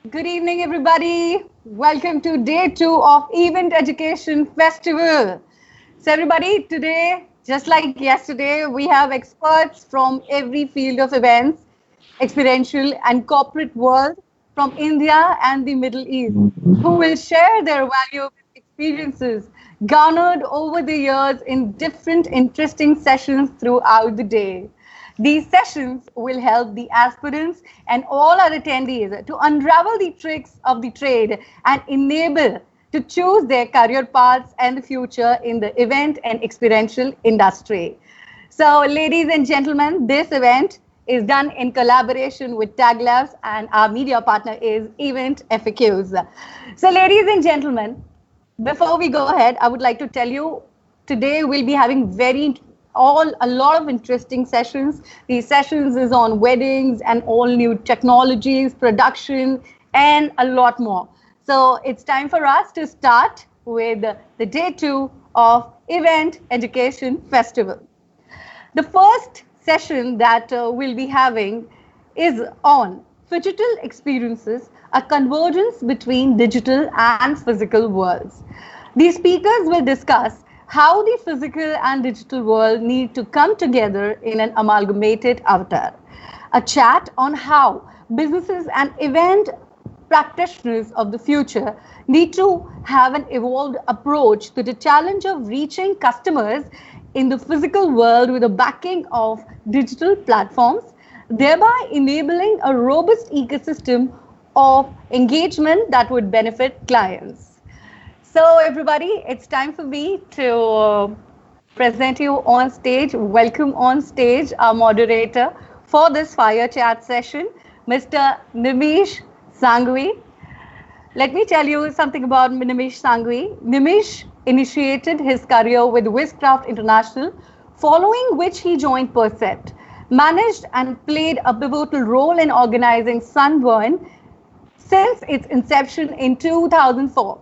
Good evening, everybody. Welcome to day two of Event Education Festival. So, everybody, today, just like yesterday, we have experts from every field of events, experiential and corporate world from India and the Middle East, who will share their valuable experiences garnered over the years in different interesting sessions throughout the day. These sessions will help the aspirants and all our attendees to unravel the tricks of the trade and enable to choose their career paths and the future in the event and experiential industry. So, ladies and gentlemen, this event is done in collaboration with Tag Labs, and our media partner is Event FAQs. So, ladies and gentlemen, before we go ahead, I would like to tell you today we'll be having a lot of interesting sessions. These sessions is on weddings and all new technologies, production, and a lot more. So it's time for us to start with the day two of Event Education Festival. The first session that we'll be having is on digital experiences, a convergence between digital and physical worlds. These speakers will discuss how the physical and digital world need to come together in an amalgamated avatar. A chat on how businesses and event practitioners of the future need to have an evolved approach to the challenge of reaching customers in the physical world with the backing of digital platforms, thereby enabling a robust ecosystem of engagement that would benefit clients. So, everybody, it's time for me to present you on stage. Welcome on stage our moderator for this fire chat session, Mr. Nimish Sanghvi. Let me tell you something about Nimish Sanghvi. Nimish initiated his career with Wizcraft International, following which he joined Percept, managed and played a pivotal role in organizing Sunburn since its inception in 2004.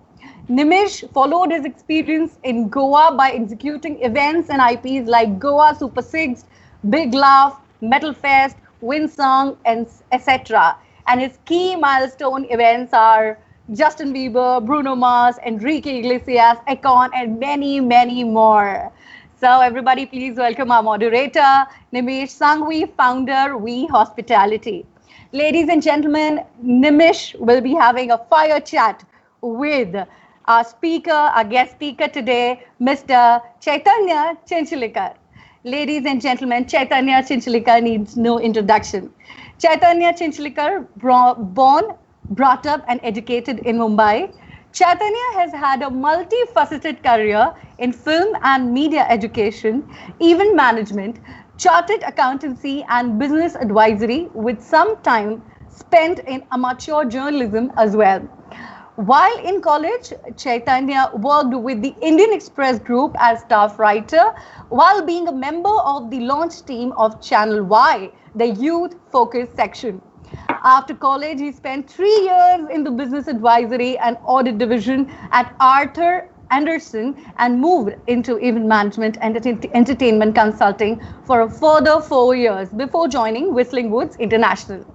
Nimish followed his experience in Goa by executing events and IPs like Goa Super Six, Big Laugh, Metal Fest, Winsong, and etc. And his key milestone events are Justin Bieber, Bruno Mars, Enrique Iglesias, Akon, and many, many more. So, everybody, please welcome our moderator, Nimish Sanghvi, founder, We Hospitality. Ladies and gentlemen, Nimish will be having a fire chat with our guest speaker today, Mr. Chaitanya Chinchilikar. Ladies and gentlemen, Chaitanya Chinchilikar needs no introduction. Chaitanya Chinchilikar, born, brought up, and educated in Mumbai. Chaitanya has had a multifaceted career in film and media education, event management, chartered accountancy, and business advisory, with some time spent in amateur journalism as well. While in college, Chaitanya worked with the Indian Express Group as staff writer, while being a member of the launch team of Channel Y, the youth focus section. After college, he spent 3 years in the business advisory and audit division at Arthur Anderson and moved into event management and entertainment consulting for a further 4 years before joining Whistling Woods International.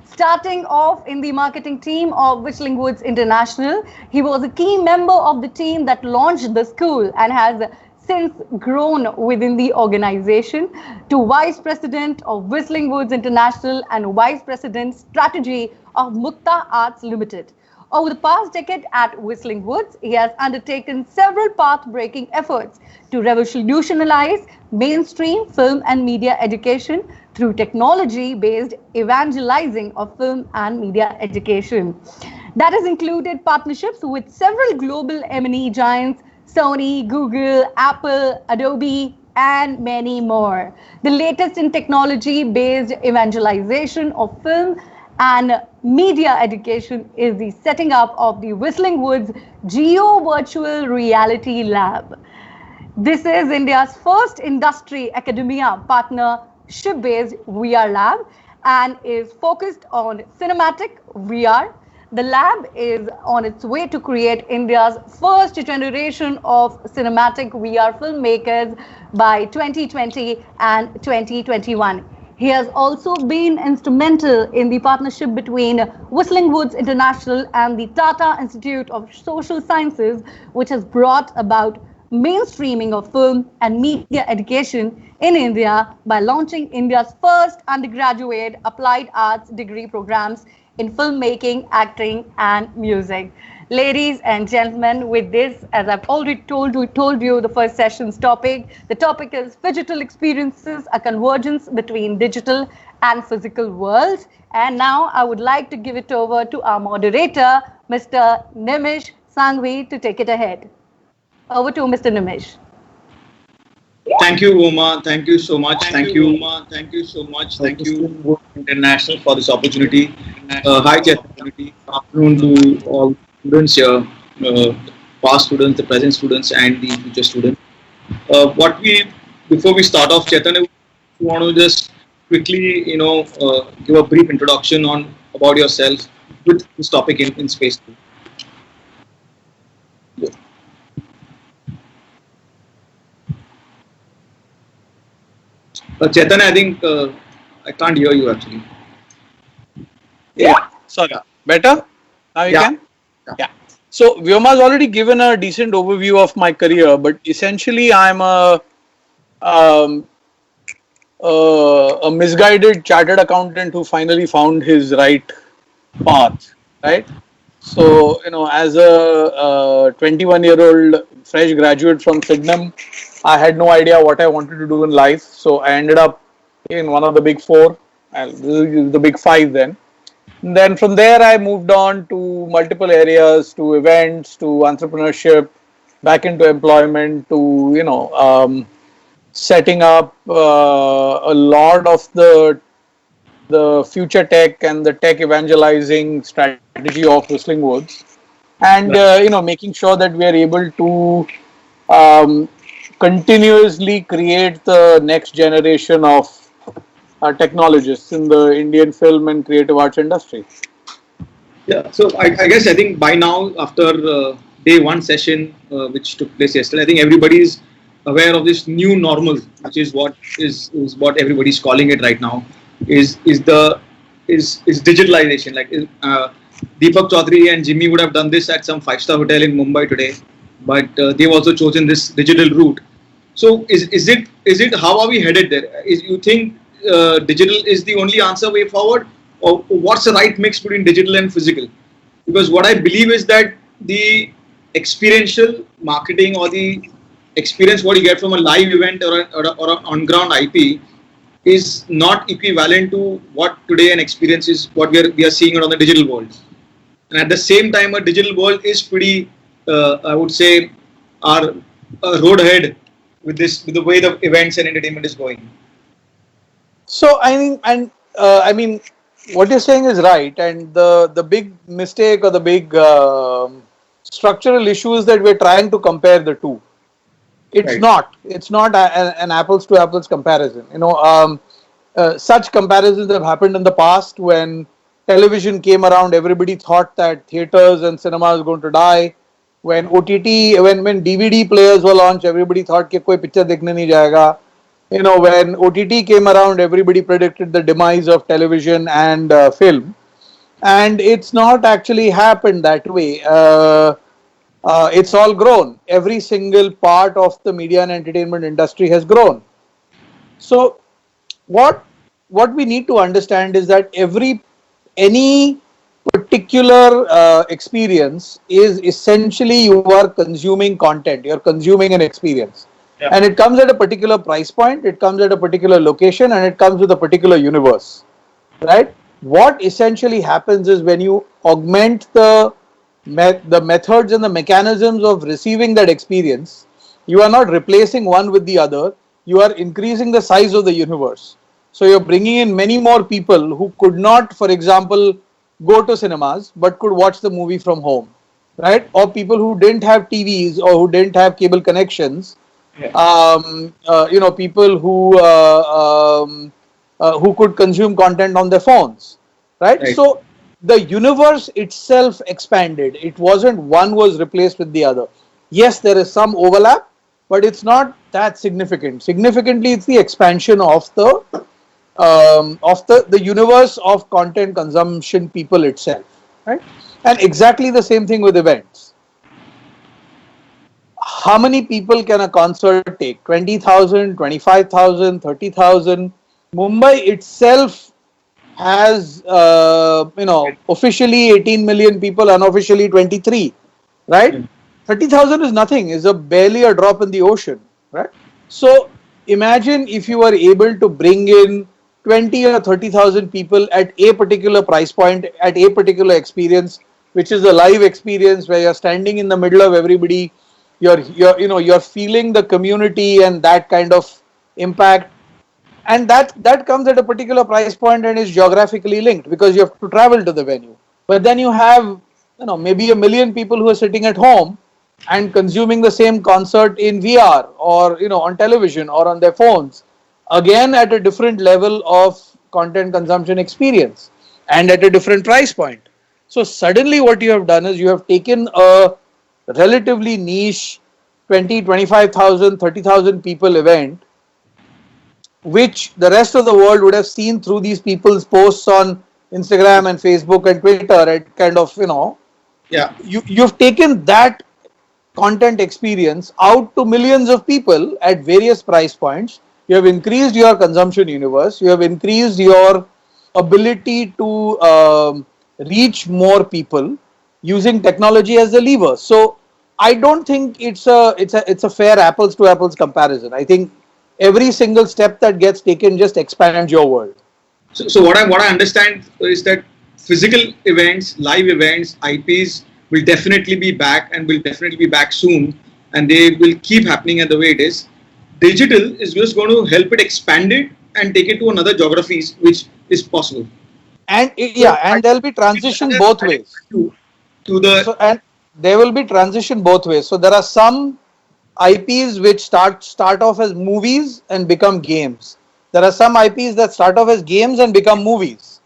Starting off in the marketing team of Whistling Woods International, he was a key member of the team that launched the school and has since grown within the organization to Vice President of Whistling Woods International and Vice President Strategy of Mukta Arts Limited. Over the past decade at Whistling Woods, he has undertaken several path-breaking efforts to revolutionize mainstream film and media education through technology-based evangelizing of film and media education. That has included partnerships with several global M&E giants, Sony, Google, Apple, Adobe, and many more. The latest in technology-based evangelization of film and media education is the setting up of the Whistling Woods Geo Virtual Reality Lab. This is India's first industry academia partnership-based VR lab and is focused on cinematic VR. The lab is on its way to create India's first generation of cinematic VR filmmakers by 2020 and 2021. He has also been instrumental in the partnership between Whistling Woods International and the Tata Institute of Social Sciences, which has brought about mainstreaming of film and media education in India by launching India's first undergraduate applied arts degree programs in filmmaking, acting, and music. Ladies and gentlemen, with this, as I've already told you the first session's topic. The topic is digital experiences, a convergence between digital and physical worlds. And now I would like to give it over to our moderator, Mr. Nimish Sanghvi, to take it ahead. Over to Mr. Nimish. Thank you, Uma. Thank you so much. Thank you, Uma. Thank you so much. Thank you, International, for this opportunity. Hi, Chetan. Good afternoon to all students here, past students, the present students, and the future students. Before we start off, Chetan, I want to just quickly, give a brief introduction about yourself with this topic in space. Chetan, I think I can't hear you actually. Yeah. Sorry. Better? Now you can? Yeah. So Vyoma has already given a decent overview of my career, but essentially I'm a misguided chartered accountant who finally found his right path, right? So, as a 21-year-old fresh graduate from Sydenham, I had no idea what I wanted to do in life. So I ended up in one of the big four, the big five then. And then from there, I moved on to multiple areas, to events, to entrepreneurship, back into employment, to, setting up a lot of the future tech and the tech evangelizing strategy of Whistling Woods, and making sure that we are able to continuously create the next generation of technologists in the Indian film and creative arts industry. Yeah, so I think by now, after day one session which took place yesterday, I think everybody is aware of this new normal, which is what everybody's calling it right now. Is digitalization. Like Deepak Chaudhary and Jimmy would have done this at some 5-star hotel in Mumbai today, but they've also chosen this digital route. So is it how are we headed there? You think digital is the only answer way forward, or what's the right mix between digital and physical? Because what I believe is that the experiential marketing or the experience what you get from a live event or an on-ground IP is not equivalent to what today an experience is, what we are seeing on the digital world. And at the same time, a digital world is pretty, I would say, our road ahead with the way the events and entertainment is going. So I mean, what you're saying is right, and the big mistake or the big structural issue is that we're trying to compare the two. It's not an apples to apples comparison. Such comparisons have happened in the past. When television came around, everybody thought that theaters and cinema is going to die. When when DVD players were launched, everybody thought कि कोई picture देखने नहीं जाएगा. When OTT came around, everybody predicted the demise of television and film, and it's not actually happened that way. It's all grown. Every single part of the media and entertainment industry has grown. So what we need to understand is that any particular experience is essentially you are consuming content, you're consuming an experience. Yeah. And it comes at a particular price point, it comes at a particular location, and it comes with a particular universe, right? What essentially happens is when you augment the methods and the mechanisms of receiving that experience, you are not replacing one with the other, you are increasing the size of the universe. So you're bringing in many more people who could not, for example, go to cinemas but could watch the movie from home, right? Or people who didn't have TVs or who didn't have cable connections. Yeah. People who could consume content on their phones, right? So the universe itself expanded. It wasn't one was replaced with the other. Yes, there is some overlap, but it's not that significant. Significantly, it's the expansion of the of the universe of content consumption people itself, right? And exactly the same thing with events. How many people can a concert take? 20,000, 25,000, 30,000. Mumbai itself has, officially 18 million people, unofficially 23, right? 30,000 is nothing, is barely a drop in the ocean, right? So imagine if you were able to bring in 20 or 30,000 people at a particular price point, at a particular experience, which is a live experience where you're standing in the middle of everybody, you're feeling the community and that kind of impact, and that comes at a particular price point and is geographically linked because you have to travel to the venue. But then you have, maybe a million people who are sitting at home and consuming the same concert in VR or on television or on their phones, again at a different level of content consumption experience and at a different price point. So suddenly what you have done is you have taken a relatively niche 20, 25,000, 30,000 people event, which the rest of the world would have seen through these people's posts on Instagram and Facebook and Twitter, and kind of, Yeah. you've taken that content experience out to millions of people at various price points. You have increased your consumption universe. You have increased your ability to reach more people using technology as a lever. So I don't think it's a fair apples to apples comparison. I think every single step that gets taken just expands your world. So what I understand is that physical events, live events, IPs will definitely be back and will definitely be back soon, and they will keep happening at the way it is. Digital is just going to help it expand it and take it to another geographies, which is possible. And and there'll be transition both ways. And there will be transition both ways. So there are some IPs which start off as movies and become games. There are some IPs that start off as games and become movies.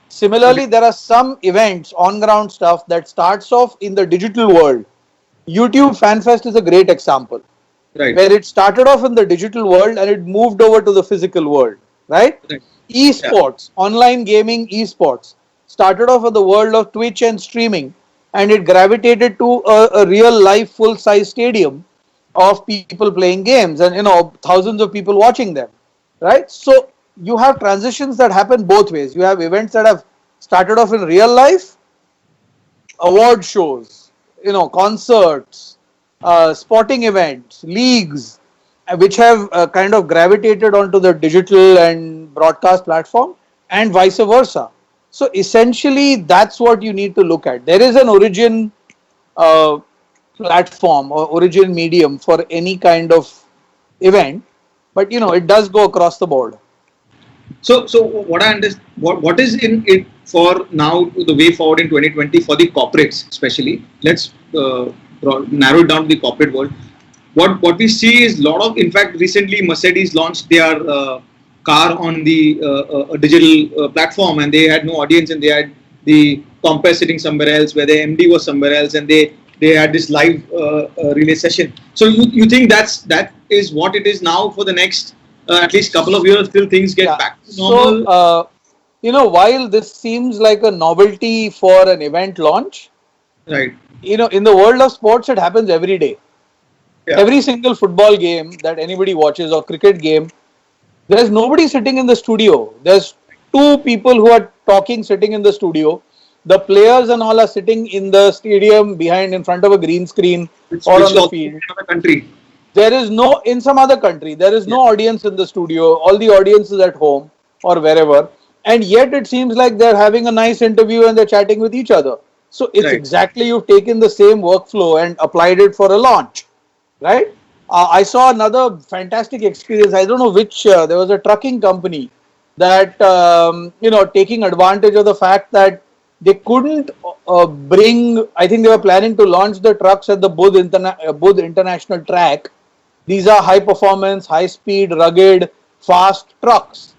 Similarly, there are some events, on ground stuff that starts off in the digital world. YouTube FanFest is a great example, right, where it started off in the digital world and it moved over to the physical world, right? Esports, online gaming, esports started off in the world of Twitch and streaming, and it gravitated to a real life full size stadium of people playing games and thousands of people watching them, right? So you have transitions that happen both ways. You have events that have started off in real life, award shows, concerts, sporting events, leagues, which have kind of gravitated onto the digital and broadcast platform, and vice versa. So essentially, that's what you need to look at. There is an origin platform or origin medium for any kind of event, but it does go across the board. So what I understand, what is in it for now, the way forward in 2020 for the corporates, especially. Let's narrow it down to the corporate world. What we see is in fact, recently Mercedes launched their car on the digital platform, and they had no audience, and they had the compare sitting somewhere else, where the MD was somewhere else, and they had this live relay session. So you think that is what it is now for the next at least couple of years till things get back to normal? So while this seems like a novelty for an event launch, right? In the world of sports, it happens every day. Yeah. Every single football game that anybody watches or cricket game, there's nobody sitting in the studio. There's two people who are talking sitting in the studio. The players and all are sitting in the stadium in front of a green screen or on the field. Country. There is in some other country, there is no audience in the studio. All the audience is at home or wherever. And yet it seems like they're having a nice interview and they're chatting with each other. So it's exactly, you've taken the same workflow and applied it for a launch, right? I saw another fantastic experience. I don't know which, there was a trucking company that, taking advantage of the fact that they couldn't I think they were planning to launch the trucks at the Budh International Track. These are high performance, high speed, rugged, fast trucks.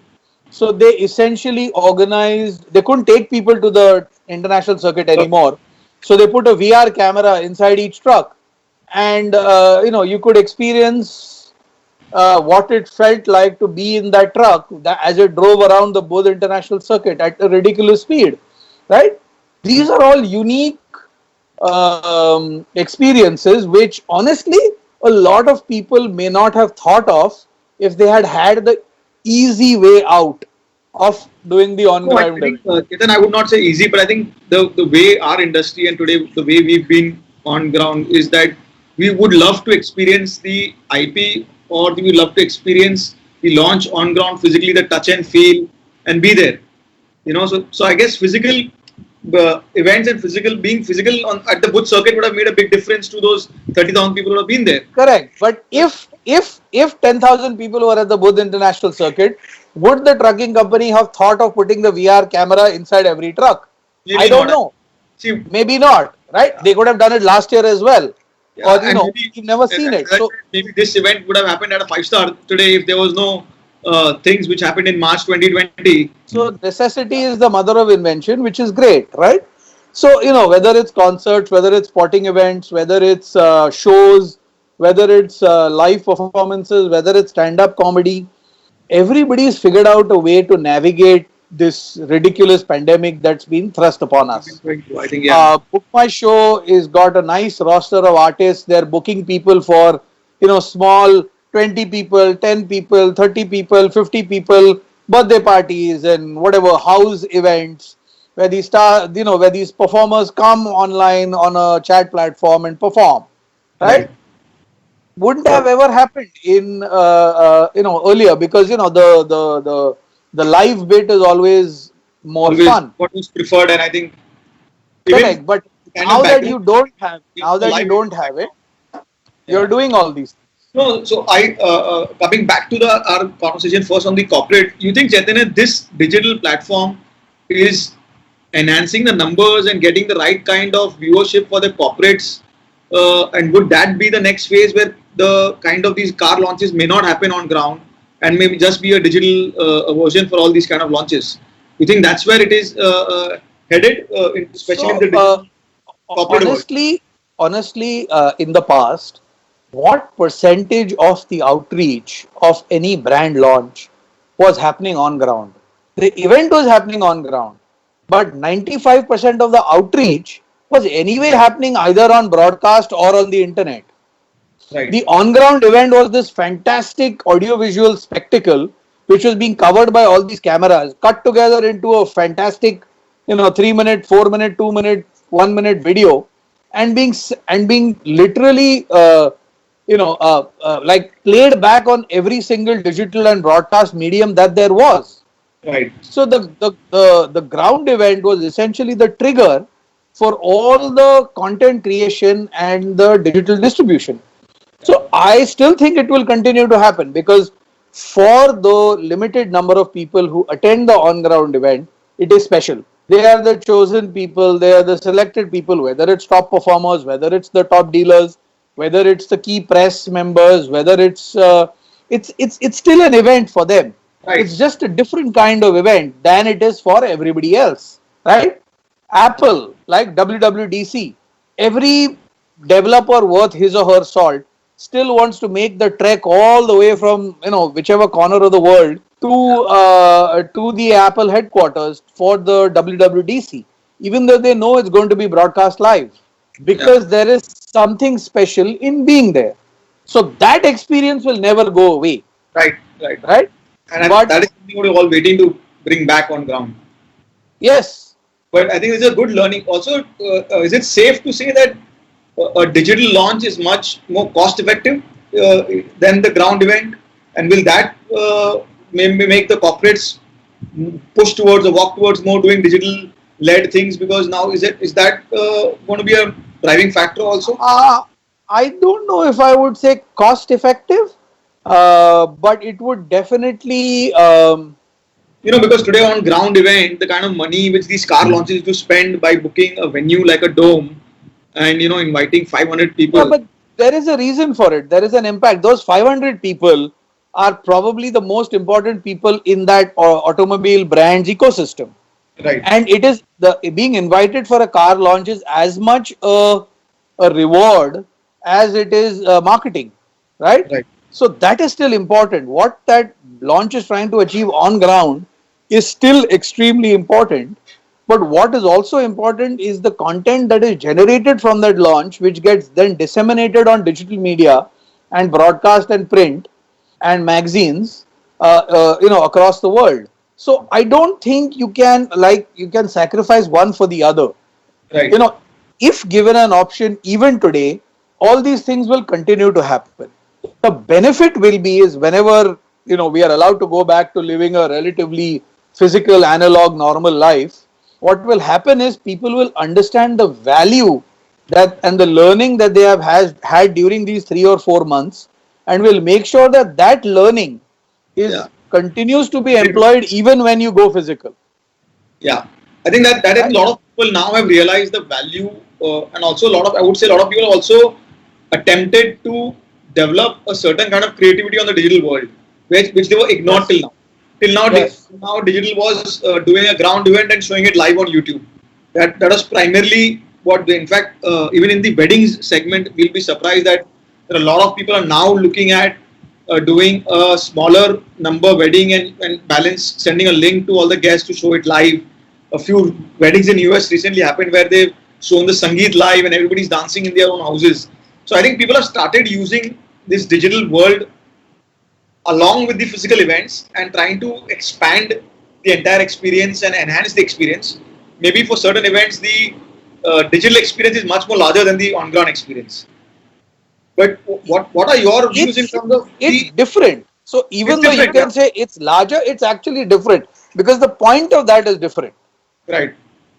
So they essentially organized, they couldn't take people to the international circuit anymore. So they put a VR camera inside each truck. And, you could experience what it felt like to be in that truck as it drove around the Bodh International Circuit at a ridiculous speed, right? These are all unique experiences which honestly a lot of people may not have thought of if they had the easy way out of doing the No, I on-ground think, event. Ketan, I would not say easy, but I think the way our industry and today the way we've been on ground is that we would love to experience the IP or we would love to experience the launch on ground physically, the touch and feel, and be there. So I guess physical events and being physical at the Buddh circuit would have made a big difference to those 30,000 people who have been there. Correct. But if 10,000 people were at the Bodh International Circuit, would the trucking company have thought of putting the VR camera inside every truck? Maybe I don't not. know. See, Maybe not. Right? They could have done it last year as well. yeah, Or and maybe, we've never seen it. So maybe this event would have happened at a 5-star today if there was no things which happened in March 2020. So necessity is the mother of invention, which is great, right? So, whether it's concerts, whether it's sporting events, whether it's shows, whether it's live performances, whether it's stand-up comedy, everybody's figured out a way to navigate this ridiculous pandemic that's been thrust upon us. I think, yeah. Book My Show is got a nice roster of artists. They're booking people for, small 20 people, 10 people, 30 people, 50 people, birthday parties and whatever house events where where these performers come online on a chat platform and perform, right? Wouldn't have ever happened in earlier because the live bit is always more Always fun. what was preferred, and I think Correct, but kind now of that back- you don't have, live- it, you're doing all these. No, so coming back to our conversation first on the corporate, you think, Chaitanya, this digital platform is enhancing the numbers and getting the right kind of viewership for the corporates, and would that be the next phase where the kind of these car launches may not happen on ground and maybe just be a digital version for all these kind of launches? You think that's where it is headed, especially in the digital corporate world? Honestly, in the past, what percentage of the outreach of any brand launch was happening on ground? The event was happening on ground, but 95% of the outreach was anyway happening either on broadcast or on the internet. Right. The on-ground event was this fantastic audiovisual spectacle which was being covered by all these cameras, cut together into a fantastic, 3-minute, 4-minute, 2-minute, 1-minute video, and being literally, like played back on every single digital and broadcast medium that there was. Right. So the ground event was essentially the trigger for all the content creation and the digital distribution. So I still think it will continue to happen because for the limited number of people who attend the on-ground event, it is special. They are the chosen people, they are the selected people, whether it's top performers, whether it's the top dealers, whether it's the key press members, whether it's still an event for them. Right. It's just a different kind of event than it is for everybody else, right? Apple, like WWDC, every developer worth his or her salt still wants to make the trek all the way from whichever corner of the world to the Apple headquarters for the WWDC, even though they know it's going to be broadcast live, because there is something special in being there. So that experience will never go away. Right. And But- that is something we're all waiting to bring back on ground. Yes. But I think it's a good learning. Also, is it safe to say that a digital launch is much more cost effective than the ground event? And will that maybe make the corporates push towards or walk towards more doing digital led things? Because now is that going to be a driving factor also? I don't know if I would say cost effective, but it would definitely. Because today on ground event, the kind of money which these car launches to spend by booking a venue like a dome and inviting 500 people. Yeah, but there is a reason for it. There is an impact. Those 500 people are probably the most important people in that automobile brand's ecosystem. Right. And it is being invited for a car launch is as much a reward as it is marketing, right? Right. So that is still important. What that launch is trying to achieve on ground is still extremely important. But what is also important is the content that is generated from that launch, which gets then disseminated on digital media and broadcast and print and magazines, across the world. So I don't think you can sacrifice one for the other. Right. If given an option even today, all these things will continue to happen. The benefit will be is whenever we are allowed to go back to living a relatively physical, analog, normal life, what will happen is people will understand the value that and the learning that they have had during these 3 or 4 months, and will make sure that that learning is continues to be employed even when you go physical. Yeah, I think that a lot of people now have realized the value, and also I would say a lot of people also attempted to develop a certain kind of creativity on the digital world, which they were ignored till now. Now digital was doing a ground event and showing it live on YouTube. That was primarily what in fact, even in the weddings segment, we'll be surprised that there are a lot of people are now looking at doing a smaller number wedding and balance sending a link to all the guests to show it live. A few weddings in US recently happened where they've shown the Sangeet live and everybody's dancing in their own houses. So I think people have started using this digital world along with the physical events and trying to expand the entire experience and enhance the experience. Maybe for certain events, the digital experience is much more larger than the on-ground experience. But what are your views in terms of it's different? So even though you can say it's larger, it's actually different because the point of that is different. Right.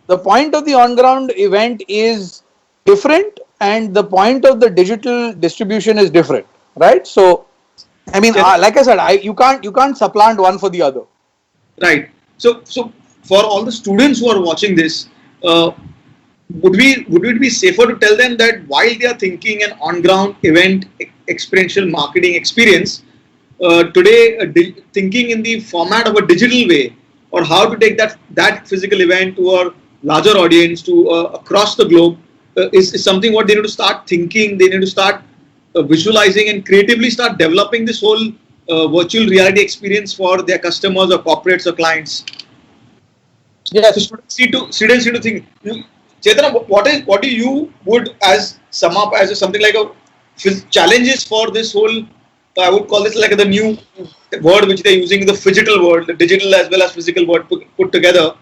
The point of the on-ground event is different, and the point of the digital distribution is different, right? So, I mean, like I said, you can't supplant one for the other. Right. So for all the students who are watching this, would it be safer to tell them that while they are thinking an on-ground event experiential marketing experience, today thinking in the format of a digital way, or how to take that physical event to a larger audience to across the globe, is something what they need to start thinking. They need to start visualizing and creatively start developing this whole virtual reality experience for their customers or corporates or clients. Yes. So students need to think. Chaitanya, what do you would as sum up as something like a challenges for this whole? I would call this like the new word which they're using, the phygital word, the digital as well as physical word put together.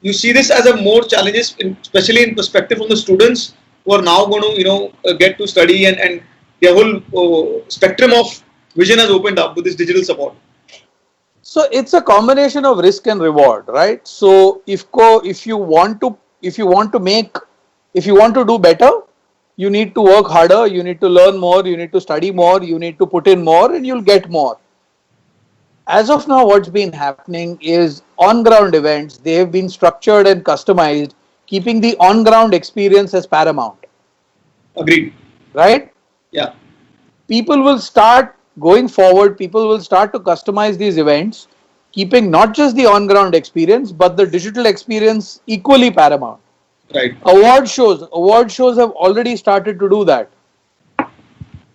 You see this as a more challenges, especially in perspective from the students who are now going to get to study and their whole spectrum of vision has opened up with this digital support. So it's a combination of risk and reward, right? So if you want to do better, you need to work harder, you need to learn more, you need to study more, you need to put in more, and you'll get more. As of now, what's been happening is on-ground events, they have been structured and customized, keeping the on-ground experience as paramount. Agreed. Right? Yeah. People will start going forward, people will start to customize these events, keeping not just the on-ground experience, but the digital experience equally paramount. Right. Award shows have already started to do that.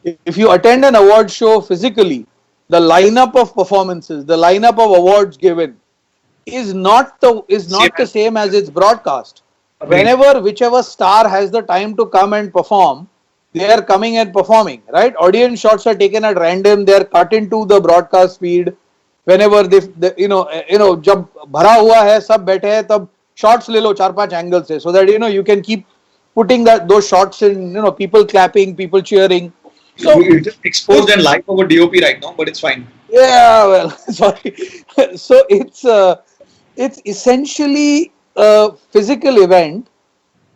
If you attend an award show physically, the lineup of performances, the lineup of awards given is not the same as its broadcast. Whichever star has the time to come and perform, they are coming and performing, right? Audience shots are taken at random, they are cut into the broadcast feed. Whenever जब भरा हुआ है सब बैठे हैं तब shots ले लो 4-5 angles से, so that you can keep putting those shots in, people clapping, people cheering. So it's just exposed and live over DOP right now, but it's fine. Yeah, well, sorry. So it's essentially a physical event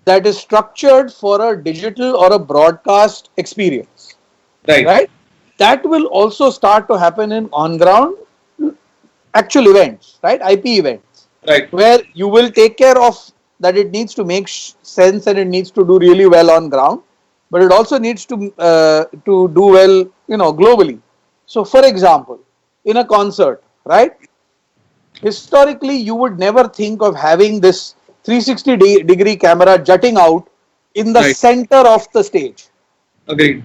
that is structured for a digital or a broadcast experience. Right? That will also start to happen in on-ground actual events, right? IP events. Right. Where you will take care of that it needs to make sense and it needs to do really well on ground, but it also needs to do well, globally. So, for example, in a concert, right? Historically, you would never think of having this 360-degree camera jutting out in the center of the stage. Agreed.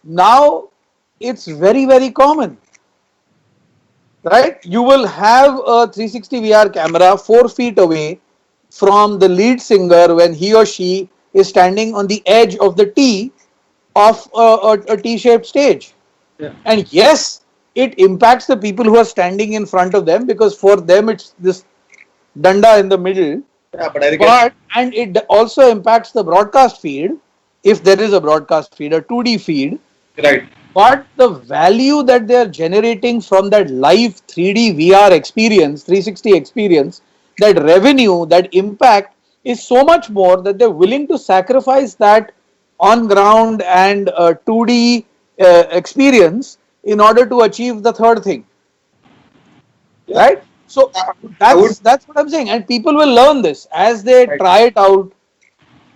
Now, it's very, very common. Right? You will have a 360 VR camera 4 feet away from the lead singer when he or she is standing on the edge of the T of a T-shaped stage. Yeah. And yes, it impacts the people who are standing in front of them, because for them it's this danda in the middle. Yeah, but I think And it also impacts the broadcast feed, if there is a broadcast feed, a 2D feed. right. But the value that they are generating from that live 3D VR experience, 360 experience, that revenue, that impact is so much more that they're willing to sacrifice that on ground and 2D experience in order to achieve the third thing. Yeah. Right? So I would- that's what I'm saying. And people will learn this as they Right. try it out.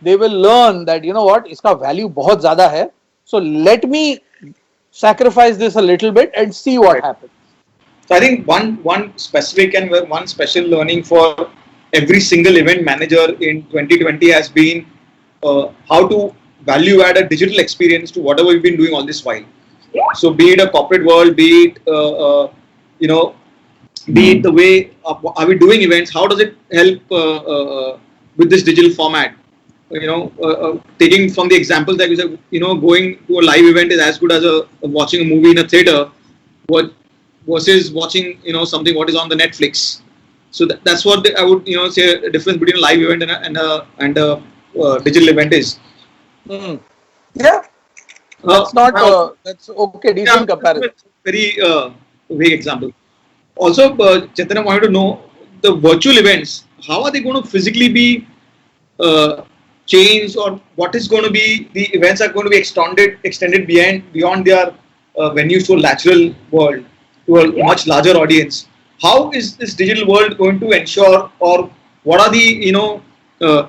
They will learn that, you know what, iska value bahut zyada hai. So let me sacrifice this a little bit and see what Right. happens. So I think one specific and one special learning for every single event manager in 2020 has been how to value add a digital experience to whatever we've been doing all this while. So be it a corporate world, be it you know, be it the way are we doing events, how does it help with this digital format? You know, taking from the examples that you said, you know, going to a live event is as good as watching a movie in a theater, versus watching, you know, something what is on the Netflix. So that's what I would, you know, say a difference between a live event and a digital event is. Mm. Yeah, that's not that's okay. Decent comparison. Very vague example. Also, Chaitanya wanted to know the virtual events. How are they going to physically be changed, or what is going to be the events are going to be extended beyond their venues to a natural world, to a much larger audience? How is this digital world going to ensure, or what are the, you know,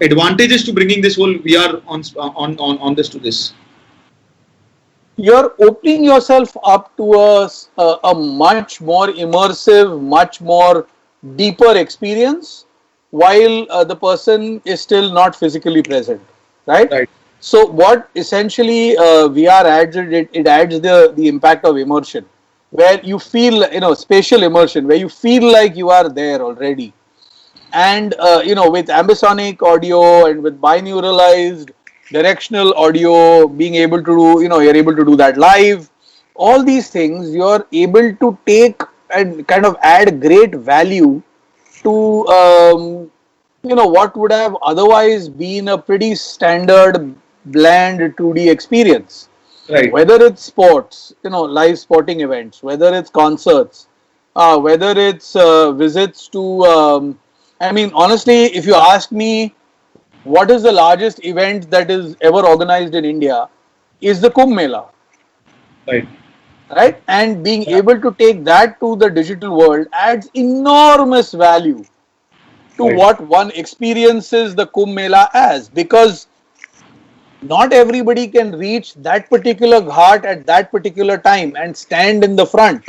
advantages to bringing this whole VR on this? You're opening yourself up to a much more immersive, much more deeper experience, while the person is still not physically present, right? Right. So what essentially VR adds, it adds the impact of immersion, where you feel, you know, spatial immersion, where you feel like you are there already. And you know, with ambisonic audio and with binauralized directional audio, being able to do, you know, you're able to do that live, all these things you're able to take and kind of add great value to you know, what would have otherwise been a pretty standard bland 2D experience. Right. Whether it's sports, you know, live sporting events, whether it's concerts, whether it's visits to I mean, honestly, if you ask me, what is the largest event that is ever organized in India, is the Kumbh Mela. Right. Right? And being able to take that to the digital world adds enormous value to Right. what one experiences the Kumbh Mela as, because not everybody can reach that particular ghat at that particular time and stand in the front.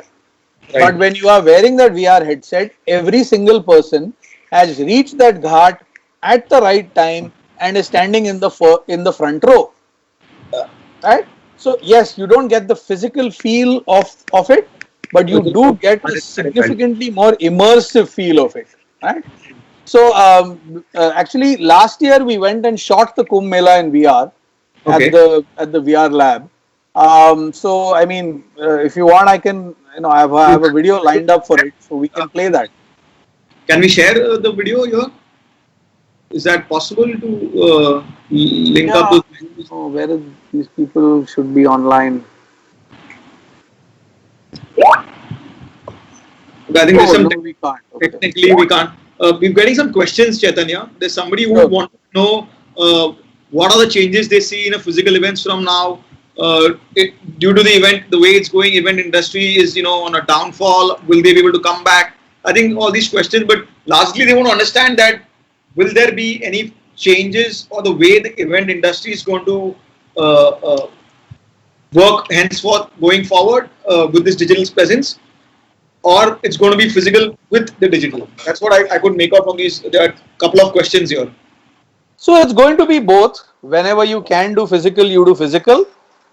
Right. But when you are wearing that VR headset, every single person has reached that ghat at the right time and is standing in the front row. Right? So yes, you don't get the physical feel of it, but you do get a significantly more immersive feel of it. Right? So actually, last year we went and shot the Kumbh Mela in VR Okay. at the VR lab. So I mean, if you want, I can, you know, I have a video lined up for it, so we can play that. Can we share the video here? Is that possible to link up? Oh, where is these people should be online? I think there's some No, we can't. Okay. technically we can't. We're getting some questions, Chaitanya. There's somebody who Sure. wants to know what are the changes they see in a physical events from now. Due to the event, the way it's going, event industry is, you know, on a downfall. Will they be able to come back? I think all these questions, but largely they want to understand that will there be any changes or the way the event industry is going to work henceforth going forward with this digital presence, or it's going to be physical with the digital. That's what I could make out from these. There are a couple of questions here. So it's going to be both. Whenever you can do physical, you do physical.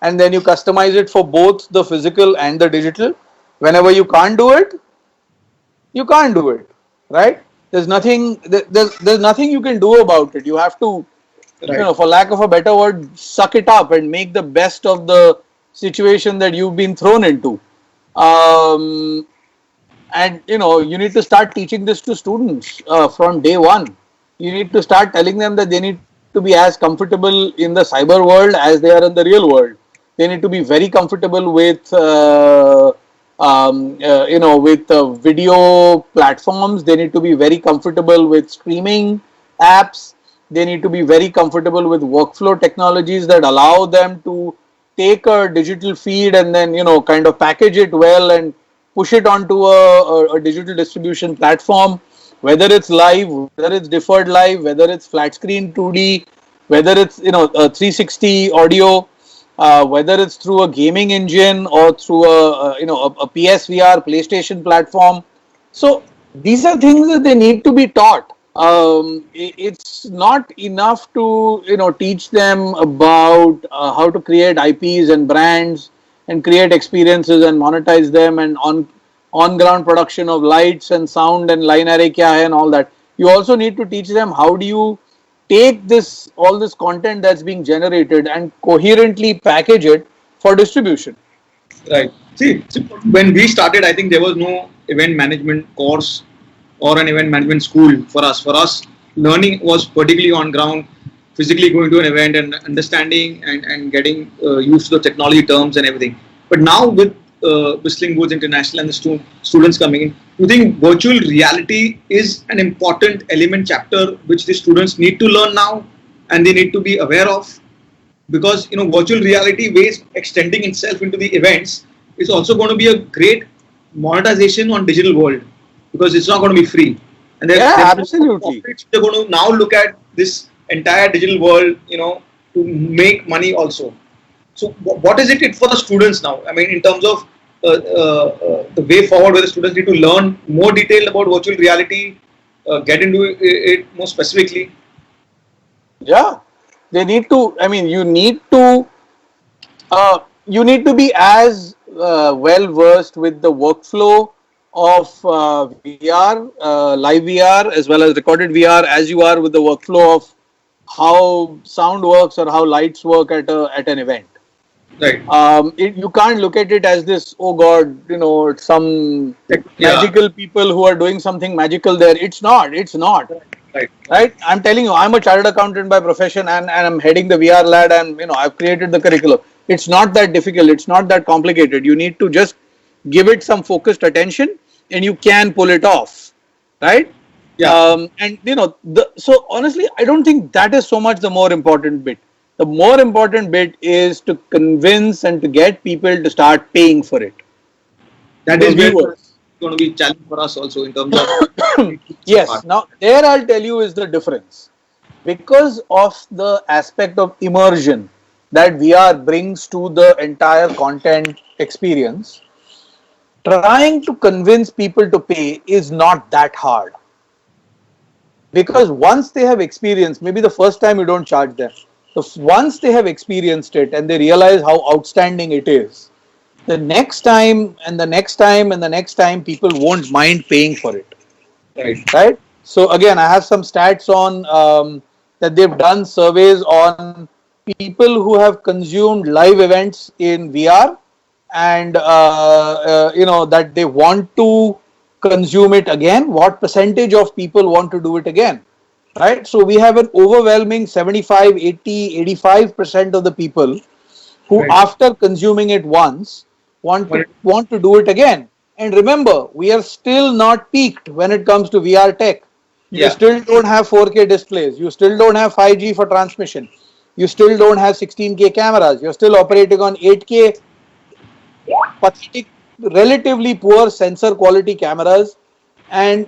and then you customize it for both the physical and the digital. Whenever you can't do it, you can't do it, right? There's nothing you can do about it. You have to, Right. for lack of a better word, suck it up and make the best of the situation that you've been thrown into. Um, and you need to start teaching this to students from day one. You need to start telling them that they need to be as comfortable in the cyber world as they are in the real world. They need to be very comfortable with video platforms. They need to be very comfortable with streaming apps. They need to be very comfortable with workflow technologies that allow them to take a digital feed and then kind of package it well and push it onto a digital distribution platform, whether it's live, whether it's deferred live, whether it's flat screen 2D, whether it's 360 audio, whether it's through a gaming engine or through a PSVR PlayStation platform. So these are things that they need to be taught. It's not enough to teach them about how to create IPs and brands and create experiences and monetize them and on ground production of lights and sound and line array kya hai and all that. You also need to teach them how do you take all this content that's being generated and coherently package it for distribution. Right. See, when we started, I think there was no event management course or an event management school for us. For us, learning was particularly on ground, physically going to an event and understanding and getting used to the technology terms and everything. But now with Whistling Woods International and the students coming in, do you think virtual reality is an important element chapter which the students need to learn now and they need to be aware of? Because virtual reality ways extending itself into the events is also going to be a great monetization on digital world, because it's not going to be free. And absolutely, they're going to now look at this entire digital world, to make money also. So what is it for the students now? I mean, in terms of the way forward, where the students need to learn more detail about virtual reality, get into it more specifically. Yeah, they need to. I mean, you need to be as well versed with the workflow of VR, live VR, as well as recorded VR, as you are with the workflow of how sound works or how lights work at an event. Right. You can't look at it as this, oh God, it's some magical people who are doing something magical there. It's not. Right. I'm telling you, I'm a chartered accountant by profession and I'm heading the VR lab and I've created the curriculum. It's not that difficult. It's not that complicated. You need to just give it some focused attention and you can pull it off. Right. Yeah. So honestly, I don't think that is so much the more important bit. The more important bit is to convince and to get people to start paying for it. That is going to be a challenge for us also in terms of yes. Now there I'll tell you is the difference, because of the aspect of immersion that VR brings to the entire content experience. Trying to convince people to pay is not that hard, because once they have experienced, maybe the first time you don't charge them. Once they have experienced it and they realize how outstanding it is, the next time and the next time and the next time, people won't mind paying for it. Right? So again, I have some stats on that they've done surveys on people who have consumed live events in VR and that they want to consume it again. What percentage of people want to do it again? Right, so we have an overwhelming 75, 80, 85% of the people who, after consuming it once, want to do it again. And remember, we are still not peaked when it comes to VR tech. You still don't have 4K displays. You still don't have 5G for transmission. You still don't have 16K cameras. You're still operating on 8K, pathetic, relatively poor sensor quality cameras, and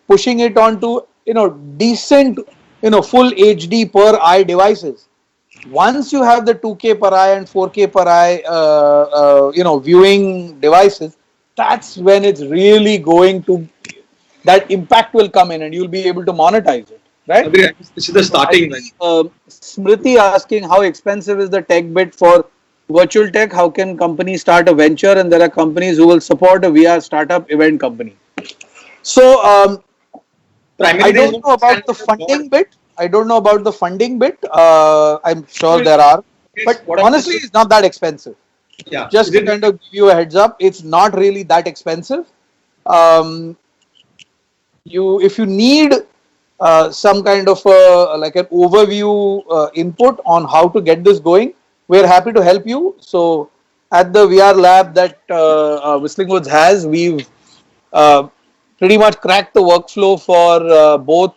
pushing it onto decent full HD per eye devices. Once you have the 2K per eye and 4K per eye viewing devices, that's when it's really going to, that impact will come in and you'll be able to monetize it. right? Agree. This is the So I starting. see Smriti asking how expensive is the tech bit for virtual tech? How can companies start a venture? And there are companies who will support a VR startup event company. So I Primarily, there is don't no know about the standard board. funding bit. I don't know about the funding bit. I'm sure Well, there are, it's but what I honestly, understood. it's not that expensive. Yeah. Just Is to it? kind of give you a heads up, it's not really that expensive. Um, if you need some kind of like an overview input on how to get this going, we're happy to help you. So at the VR lab that Whistling Woods has, we've uh, pretty much cracked the workflow for both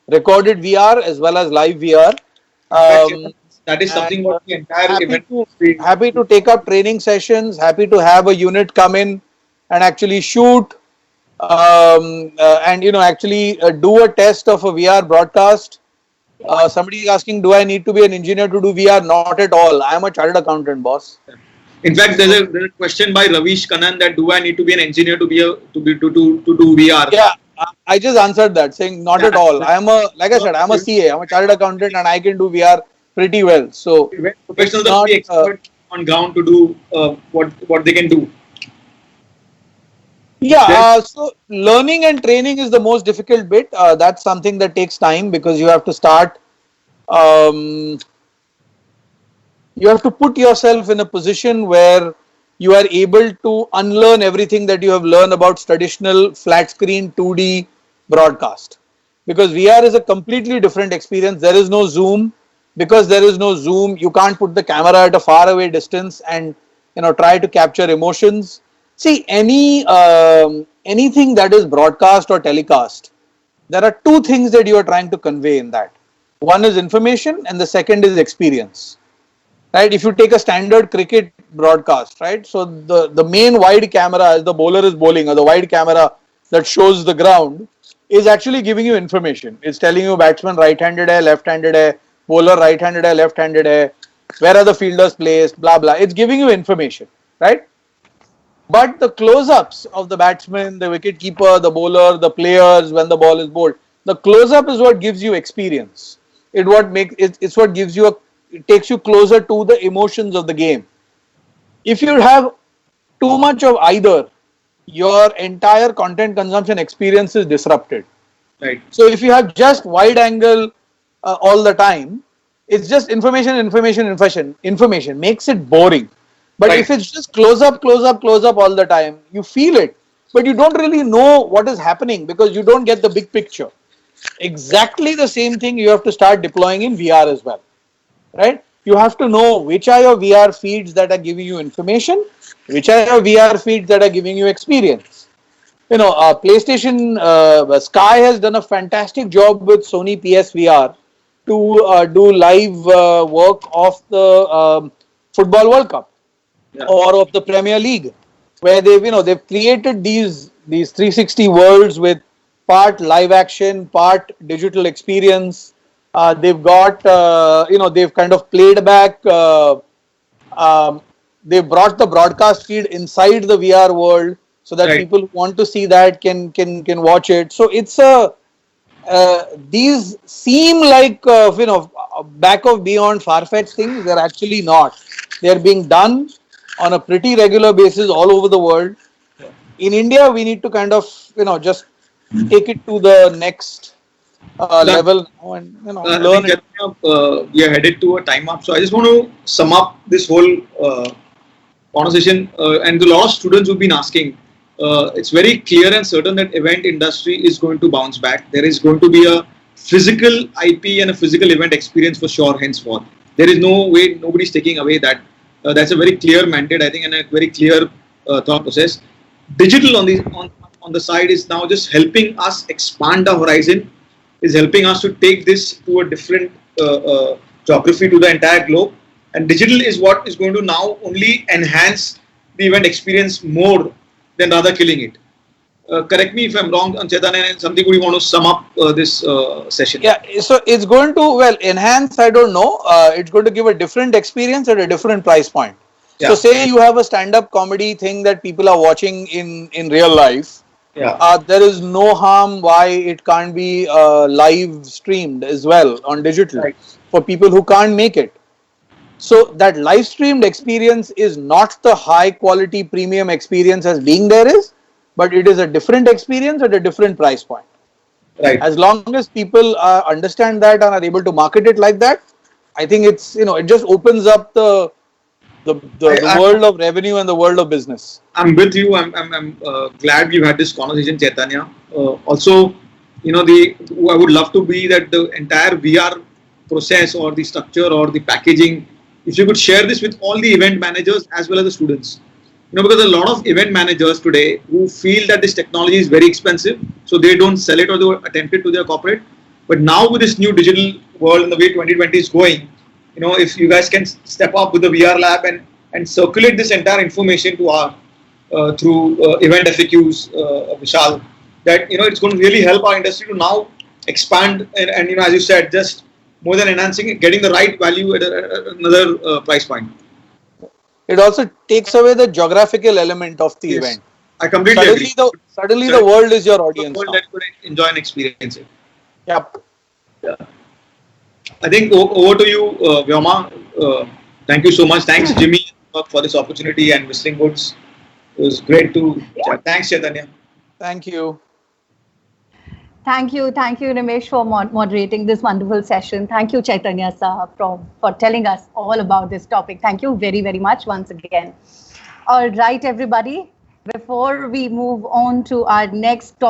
recorded VR as well as live VR. In fact, Um, that is and something what the entire happy event to industry. happy to take up training sessions, happy to have a unit come in and actually shoot and actually do a test of a VR broadcast. Somebody is asking, do I need to be an engineer to do VR? Not at all. I am a chartered accountant, boss. In fact, So there's a question by Ravish Kannan that do I need to be an engineer to be a to do VR? yeah, I just answered that saying not at all. I am a like I said, I'm a CA. I'm a chartered accountant and I can do VR pretty well. So Event it's professionals are not. very expert on ground to do what they can do. Yeah, There's so learning and training is the most difficult bit. That's something that takes time because you have to start. Um, you have to put yourself in a position where you are able to unlearn everything that you have learned about traditional flat screen 2D broadcast. Because VR is a completely different experience. There is no zoom. Because there is no zoom, you can't put the camera at a far away distance and try to capture emotions. See, anything that is broadcast or telecast, there are two things that you are trying to convey in that. One is information, and the second is experience. Right? If you take a standard cricket broadcast, right? So the main wide camera as the bowler is bowling, or the wide camera that shows the ground, is actually giving you information. It's telling you batsman right-handed hai, left-handed hai, bowler right-handed hai, left-handed hai, where are the fielders placed, blah blah. It's giving you information, right? But the close-ups of the batsman, the wicket-keeper, the bowler, the players when the ball is bowled, the close-up is what gives you experience. It's what gives you it takes you closer to the emotions of the game. If you have too much of either, your entire content consumption experience is disrupted. right, So if you have just wide angle all the time, it's just information makes it boring. But right, if it's just close up, all the time, you feel it, but you don't really know what is happening because you don't get the big picture. Exactly the same thing you have to start deploying in VR as well, right? You have to know which are your VR feeds that are giving you information, which are your VR feeds that are giving you experience. PlayStation Sky has done a fantastic job with Sony PSVR to do live work of the Football World Cup yeah, or of the Premier League, where they've created these 360 worlds with part live action, part digital experience. They've got they've kind of played back. Um, they brought the broadcast feed inside the VR world so that right. people who want to see that can watch it. So it's a these seem like back of beyond far-fetched things. They're actually not. They're being done on a pretty regular basis all over the world. In India, we need to kind of just take it to the next That, level now and I learn think it. we are headed to a time up. So I just want to sum up this whole conversation. And a lot of students who've been asking. It's very clear and certain that event industry is going to bounce back. There is going to be a physical IP and a physical event experience for sure. Henceforth, there is no way nobody's taking away that. That's a very clear mandate, I think, and a very clear thought process. Digital on the side is now just helping us expand the horizon, is helping us to take this to a different geography to the entire globe. And digital is what is going to now only enhance the event experience more than rather killing it. Correct me if I'm wrong, Chetan, and something we want to sum up this session. Yeah, so it's going to enhance. I don't know. It's going to give a different experience at a different price point. Yeah. So say you have a stand-up comedy thing that people are watching in real life. Yeah. There is no harm why it can't be live streamed as well on digital Right. for people who can't make it. So that live streamed experience is not the high quality premium experience as being there is, but it is a different experience at a different price point. Right. As long as people understand that and are able to market it like that, I think it's, it just opens up the I, world of revenue and the world of business. I'm with you. I'm glad we've had this conversation, Chaitanya. Also, the I would love to be that the entire VR process or the structure or the packaging. If you could share this with all the event managers as well as the students, because a lot of event managers today who feel that this technology is very expensive, so they don't sell it or they attempt it to their corporate. But now with this new digital world and the way 2020 is going, if you guys can step up with the VR lab and circulate this entire information to our through event FAQs, Vishal, that it's going to really help our industry to now expand and as you said, just more than enhancing it, getting the right value at another price point. It also takes away the geographical element of the Yes, event. I completely Suddenly agree. suddenly the world is your The audience world now. that could enjoy and experience it. Yep. Yeah. I think over to you, Vyoma. Thank you so much. Thanks, Jimmy, for this opportunity and Whistling Woods. It was great to chat. Thanks, Chaitanya. Thank you. Thank you, Ramesh, for moderating this wonderful session. Thank you, Chaitanya sir, for telling us all about this topic. Thank you very, very much once again. All right, everybody. Before we move on to our next topic.